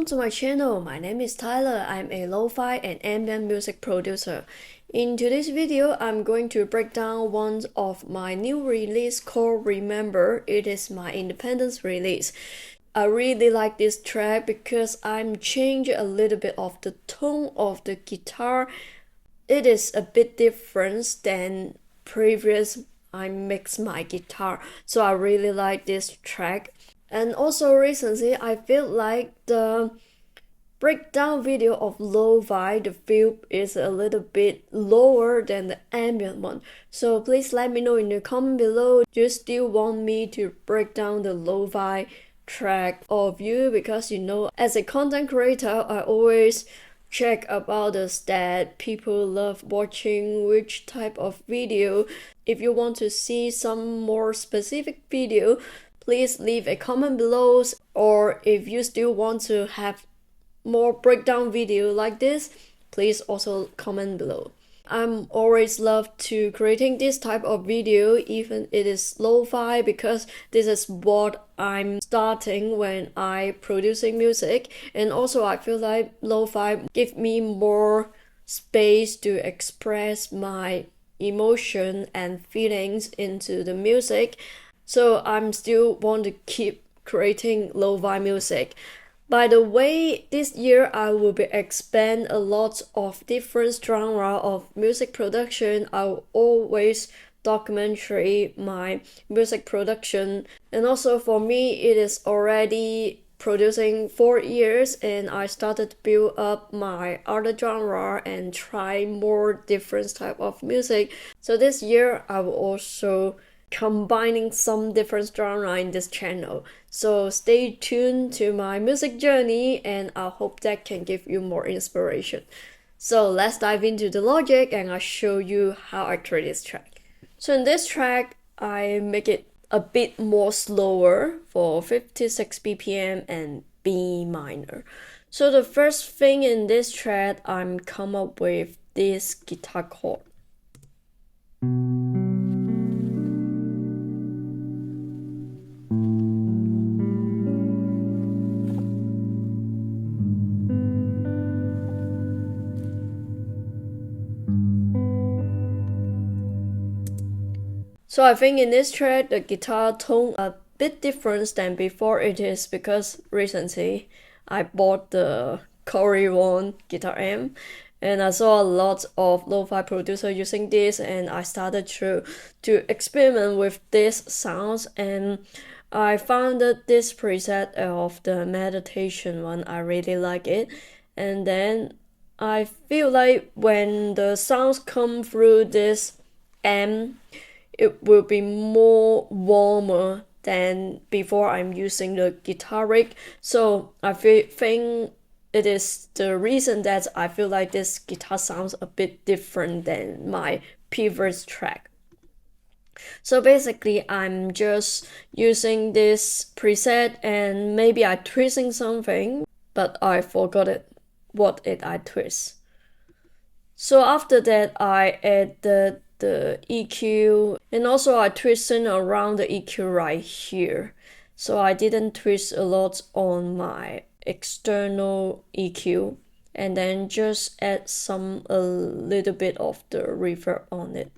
Welcome to my channel. My name is Tyler. I'm a lo-fi and ambient music producer. In today's video, I'm going to break down one of my new release called Remember. It is my independence release. I really like this track because I'm changing a little bit of the tone of the guitar. It is a bit different than previous I mix my guitar, so I really like this track. And also recently I feel like the breakdown video of lo-fi, the view is a little bit lower than the ambient one. So please let me know in the comment below, do you still want me to break down the lo-fi track or view? Because you know, as a content creator, I always check about the stat, people love watching which type of video. If you want to see some more specific video, please leave a comment below, or if you still want to have more breakdown video like this, please also comment below. I'm always love to creating this type of video, even it is lo-fi, because this is what I'm starting when I producing music. And also I feel like lo-fi give me more space to express my emotion and feelings into the music. So I'm still want to keep creating lo-fi music. By the way, this year I will be expand a lot of different genre of music production. I will always documentary my music production. And also for me, it is already producing 4 years, and I started to build up my other genre and try more different type of music. So this year I will also combining some different genre in this channel. So stay tuned to my music journey, and I hope that can give you more inspiration. So let's dive into the logic and I'll show you how I create this track. So in this track, I make it a bit more slower for 56 BPM and B minor. So the first thing in this track, I'm come up with this guitar chord. So I think in this track, the guitar tone a bit different than before. It is because recently I bought the Tyler.l guitar amp, and I saw a lot of lo-fi producers using this, and I started to experiment with this sounds, and I found that this preset of the meditation one, I really like it. And then I feel like when the sounds come through this amp, it will be more warmer than before I'm using the guitar rig. So I think it is the reason that I feel like this guitar sounds a bit different than my previous track. So basically I'm just using this preset, and maybe I twisting something, but I forgot what I twist. So after that I added the EQ, and also I twisted around the EQ right here. So I didn't twist a lot on my external EQ, and then just add a little bit of the reverb on it.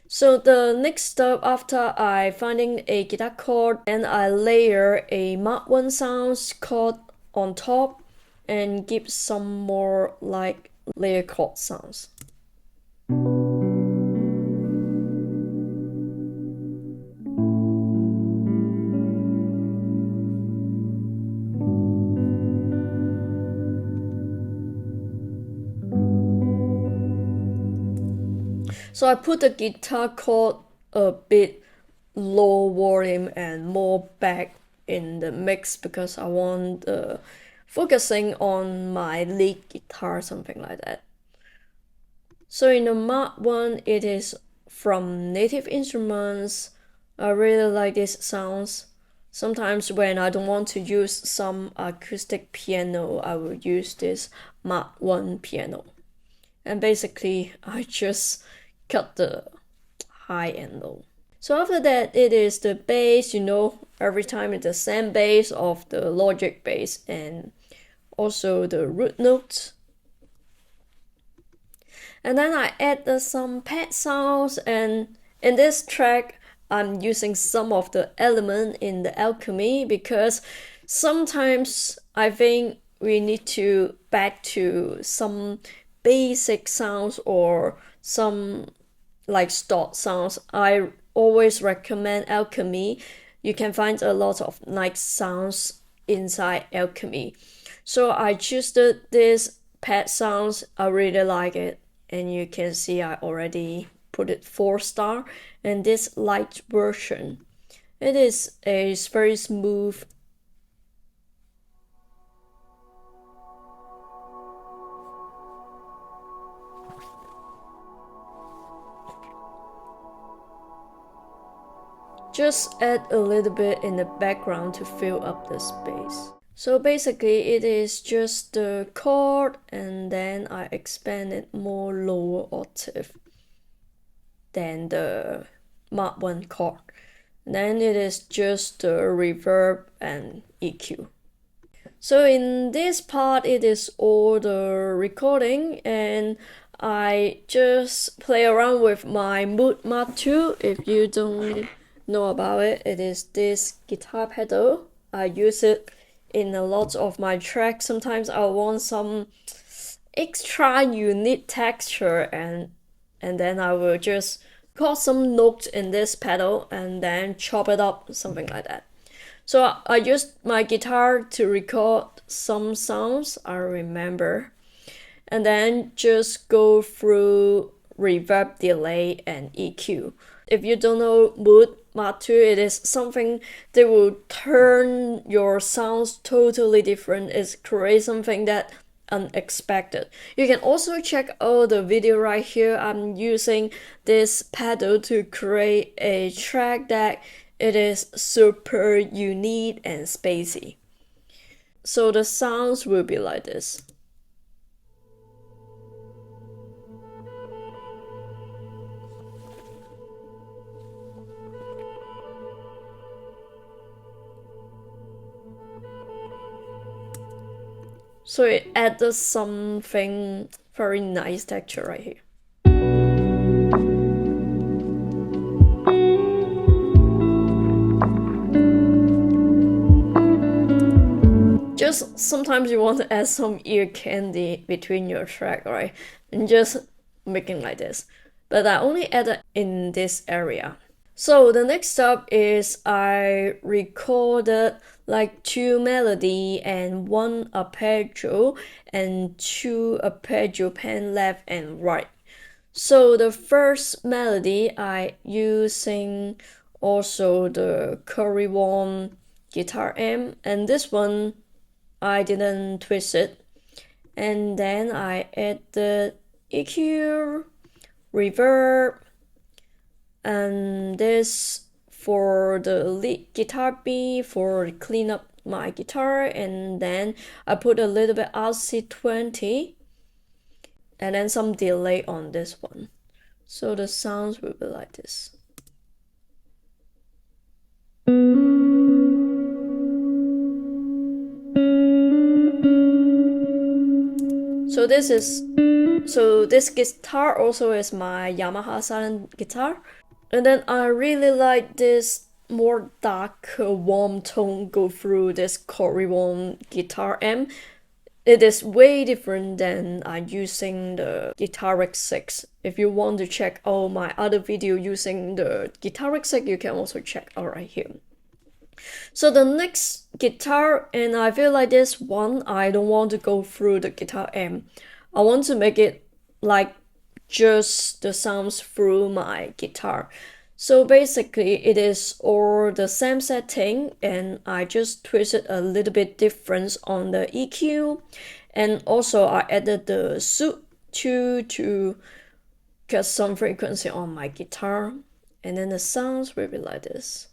So the next step, after I finding a guitar chord, and I layer a Mark 1 sounds chord on top and give some more like layer chord sounds. So I put the guitar chord a bit low volume and more back in the mix, because I want focusing on my lead guitar, something like that. So in the Mark 1, it is from Native Instruments. I really like these sounds. Sometimes when I don't want to use some acoustic piano, I will use this Mark 1 piano. And basically I just cut the high and low. So after that, it is the bass, you know, every time it's the same bass of the Logic bass and also the root notes. And then I add some pad sounds, and in this track, I'm using some of the element in the alchemy because sometimes I think we need to back to some basic sounds or some like stock sounds. I always recommend alchemy. You can find a lot of nice sounds inside alchemy. So I choose this pad sounds. I really like it, and you can see I already put it 4-star. And this light version, it is a very smooth just add a little bit in the background to fill up the space. So basically it is just the chord, and then I expand it more lower octave than the Mark 1 chord. Then it is just the reverb and EQ. So in this part, it is all the recording, and I just play around with my Mood Mark 2. If you don't know about it, it is this guitar pedal. I use it in a lot of my tracks. Sometimes I want some extra unique texture, and then I will just record some notes in this pedal and then chop it up, something like that. So I used my guitar to record some sounds I remember, and then just go through reverb, delay, and EQ. If you don't know Mood Mark 2, it is something that will turn your sounds totally different. It creates something that unexpected. You can also check out the video right here. I'm using this pedal to create a track that it is super unique and spacey. So the sounds will be like this. So it added something very nice texture right here. Just sometimes you want to add some ear candy between your track, right? And just making like this. But I only added in this area. So the next step is I recorded like 2 melody and 1 arpeggio and 2 arpeggio pan left and right. So the first melody I using also the Curry One guitar amp, and this one I didn't twist it. And then I add the EQ, reverb, and this for the lead guitar beat for clean up my guitar, and then I put a little bit RC20 and then some delay on this one. So the sounds will be like this. So this guitar also is my Yamaha silent guitar. And then I really like this more dark warm tone go through this Curry One guitar amp. It is way different than I'm using the Guitar 6. If you want to check out my other video using the Guitar 6, you can also check out right here. So the next guitar, and I feel like this one, I don't want to go through the guitar amp. I want to make it like just the sounds through my guitar. So basically it is all the same setting, and I just twisted a little bit difference on the EQ, and also I added the Suit 2 to get some frequency on my guitar, and then the sounds will be like this.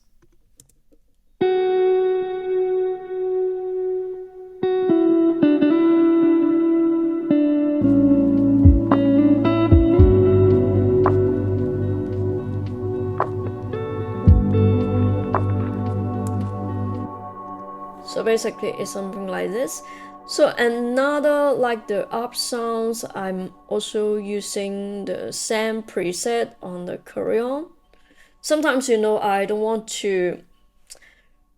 So basically it's something like this. So another, like the up sounds, I'm also using the same preset on the Crayon. Sometimes, you know, I don't want to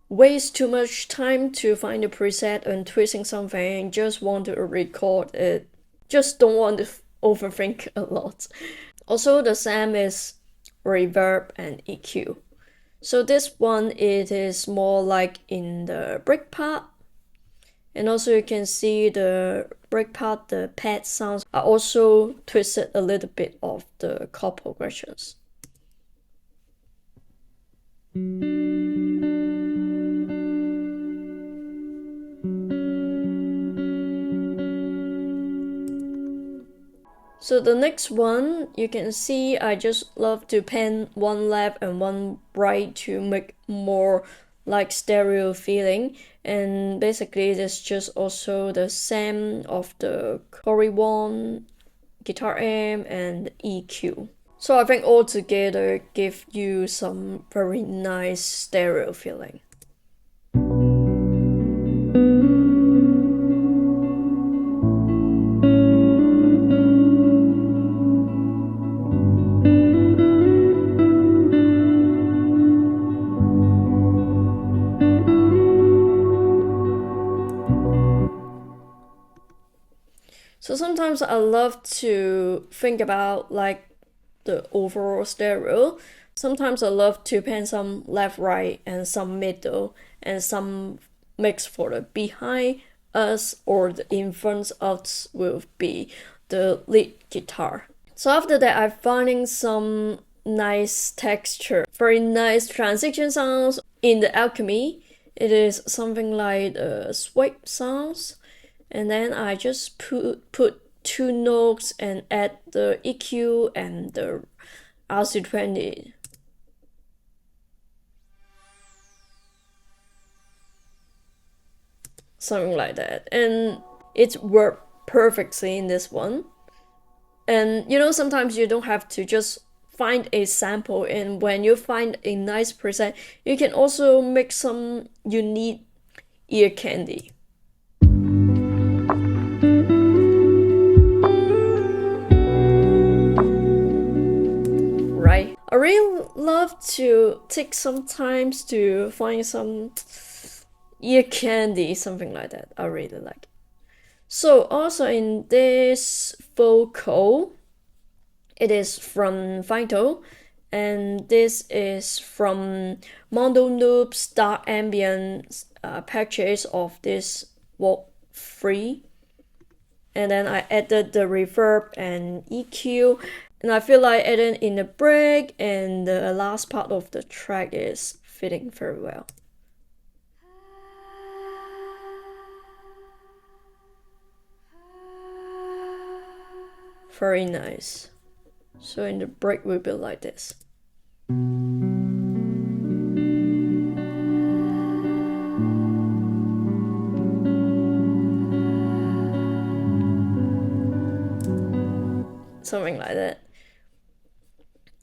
waste too much time to find a preset and twisting something, just want to record it, just don't want to overthink a lot. Also, the same is reverb and EQ. So this one, it is more like in the break part. And also you can see the break part, the pad sounds are also twisted a little bit of the chord progressions. So the next one, you can see I just love to pan one left and one right to make more like stereo feeling. And basically it's just also the same of the Corey 1, guitar amp and EQ. So I think all together give you some very nice stereo feeling. So sometimes I love to think about like the overall stereo. Sometimes I love to pan some left, right, and some middle, and some mix for the behind us or the in front of us will be the lead guitar. So after that, I'm finding some nice texture, very nice transition sounds in the Alchemy. It is something like swipe sounds. And then I just put two notes and add the EQ and the RC20. Something like that. And it worked perfectly in this one. And you know, sometimes you don't have to just find a sample, and when you find a nice preset, you can also make some unique ear candy. Right? I really love to take some time to find some ear candy, something like that. I really like it. So also in this vocal, it is from Vital, and this is from Mondoloops Dark Ambient purchase of this Walk 3. And then I added the reverb and EQ, and I feel like adding in the break, and the last part of the track is fitting very well. Very nice. So in the break will be like this. Something like that.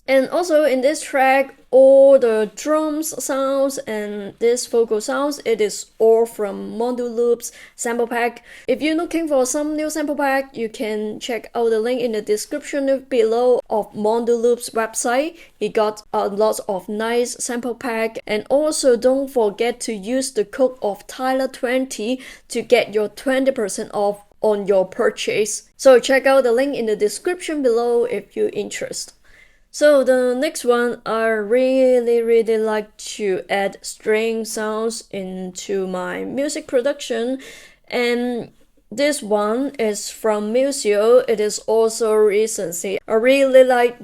And also in this track, all the drums sounds and this vocal sounds, it is all from Mondoloops sample pack. If you're looking for some new sample pack, you can check out the link in the description below of Mondoloops website. He got a lot of nice sample pack, and also don't forget to use the code of Tyler20 to get your 20% off on your purchase. So check out the link in the description below if you're interested. So the next one, I really like to add string sounds into my music production, and this one is from Museo. It is also recency. I really like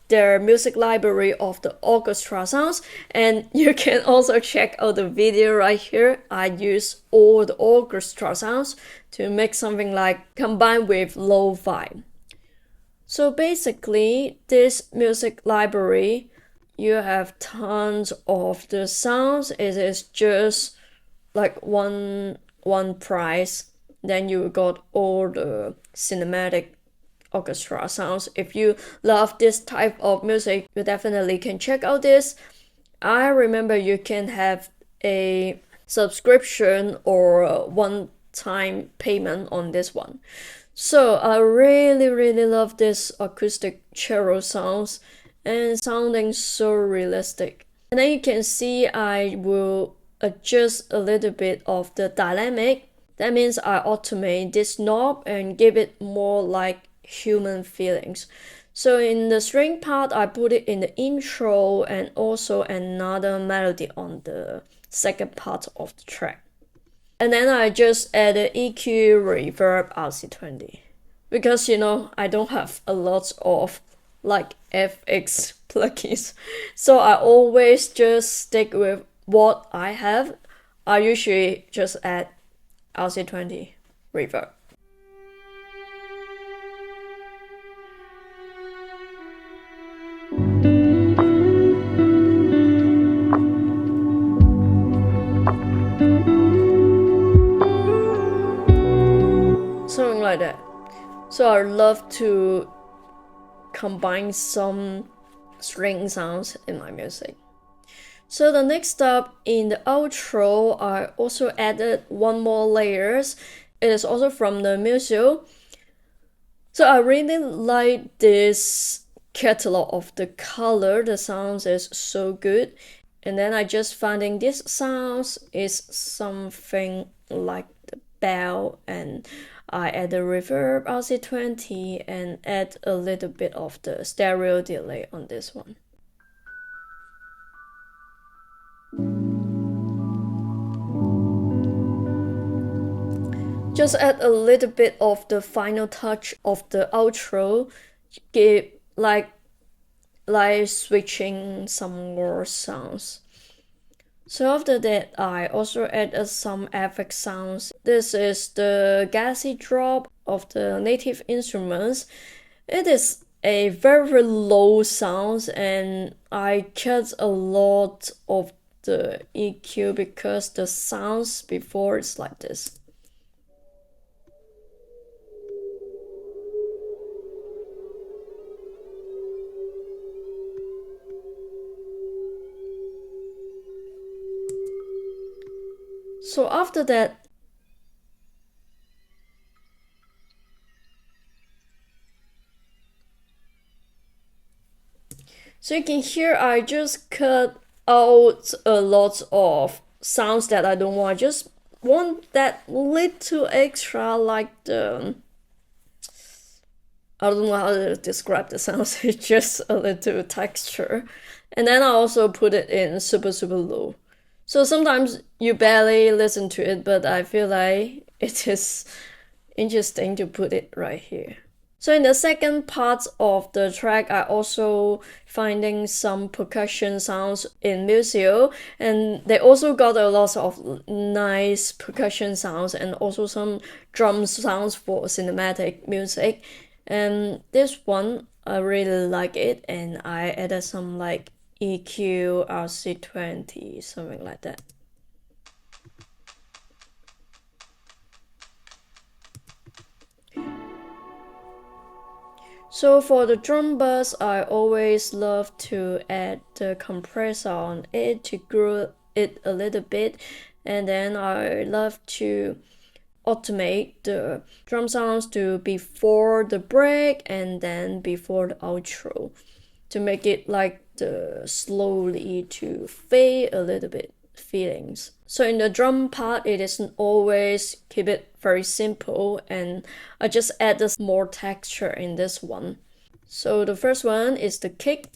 their music library of the orchestra sounds, and you can also check out the video right here. I use all the orchestra sounds to make something like combined with lo-fi. So basically, this music library, you have tons of the sounds. It is just like one price. Then you got all the cinematic orchestra sounds. If you love this type of music, you definitely can check out this. I remember you can have a subscription or one-time payment on this one. So I really love this acoustic cello sounds and sounding so realistic. And then you can see I will adjust a little bit of the dynamic. That means I automate this knob and give it more like human feelings. So in the string part, I put it in the intro and also another melody on the second part of the track. And then I just added EQ, reverb, RC20. Because, you know, I don't have a lot of like FX plugins. So I always just stick with what I have. I usually just add RC20 reverb. Something like that. So I love to combine some string sounds in my music. So the next up in the outro, I also added one more layers. It is also from the Museo. So I really like this catalog of the color. The sounds is so good. And then I just finding this sounds is something like the bell, and I add the reverb RC20 and add a little bit of the stereo delay on this one. Just add a little bit of the final touch of the outro, give like switching some more sounds. So after that, I also added some effect sounds. This is the gassy drop of the native instruments. It is a very low sound, and I cut a lot of the EQ because the sounds before is like this. So after that, so you can hear I just cut out a lot of sounds that I don't want. I just want that little extra, like the, I don't know how to describe the sounds, it's just a little texture. And then I also put it in super low. So sometimes you barely listen to it, but I feel like it is interesting to put it right here. So in the second part of the track, I also finding some percussion sounds in Museo, and they also got a lot of nice percussion sounds and also some drum sounds for cinematic music. And this one, I really like it, and I added some like EQ, RC20, something like that. So for the drum bass, I always love to add the compressor on it to grow it a little bit, and then I love to automate the drum sounds to before the break and then before the outro to make it like the slowly to fade a little bit feelings. So in the drum part, it isn't always keep it very simple, and I just added more texture in this one. So the first one is the kick.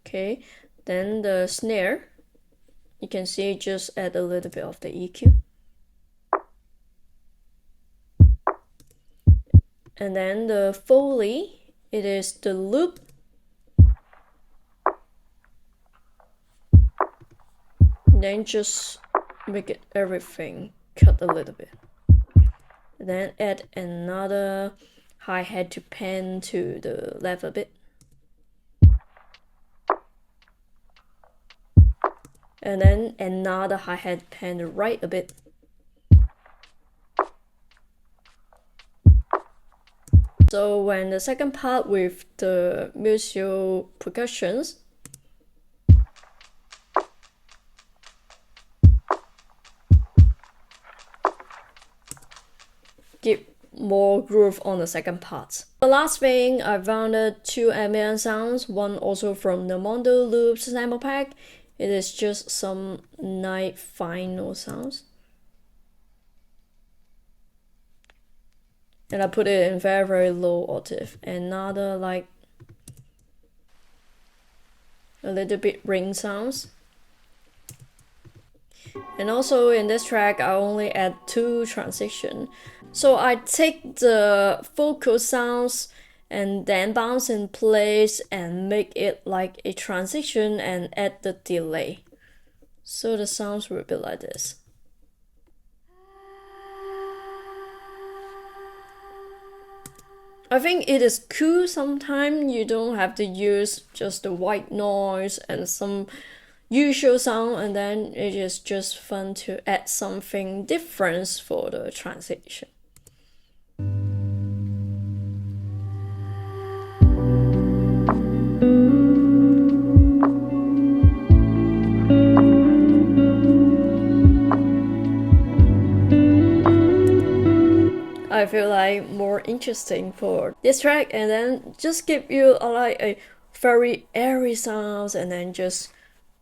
Okay, then the snare. You can see just add a little bit of the EQ. And then the Foley, it is the loop. Then just make it everything cut a little bit. Then add another hi-hat to pan to the left a bit. And then another hi-hat pan to right a bit. So when the second part with the musical percussions, give more groove on the second part. The last thing, I found 2 ambient sounds, one also from the Mondoloops sample pack. It is just some night final sounds. And I put it in very, very low octave. Another like a little bit ring sounds. And also in this track, I only add 2 transition. So I take the vocal sounds and then bounce in place and make it like a transition and add the delay. So the sounds will be like this. I think it is cool sometimes you don't have to use just the white noise and some usual sound, and then it is just fun to add something different for the transition. I feel like more interesting for this track, and then just give you like a very airy sounds and then just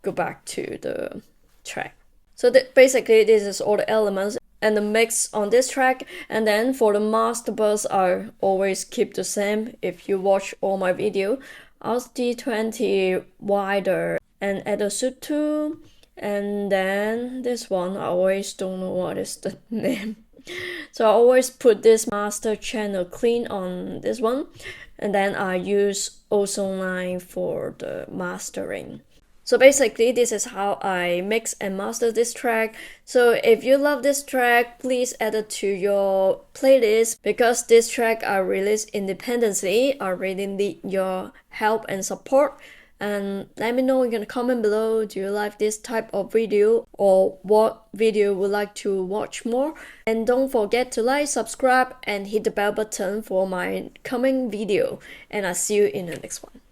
go back to the track. So basically this is all the elements and the mix on this track, and then for the master bus I always keep the same. If you watch all my video, RT20 wider and add a SUT2, and then this one I always don't know what is the name. So I always put this master channel clean on this one, and then I use ozone line for the mastering. So basically this is how I mix and master this track. So if you love this track, please add it to your playlist, because this track I released independently. I really need your help and support. And let me know in the comment below, do you like this type of video or what video would like to watch more? And don't forget to like, subscribe and hit the bell button for my coming video, and I'll see you in the next one.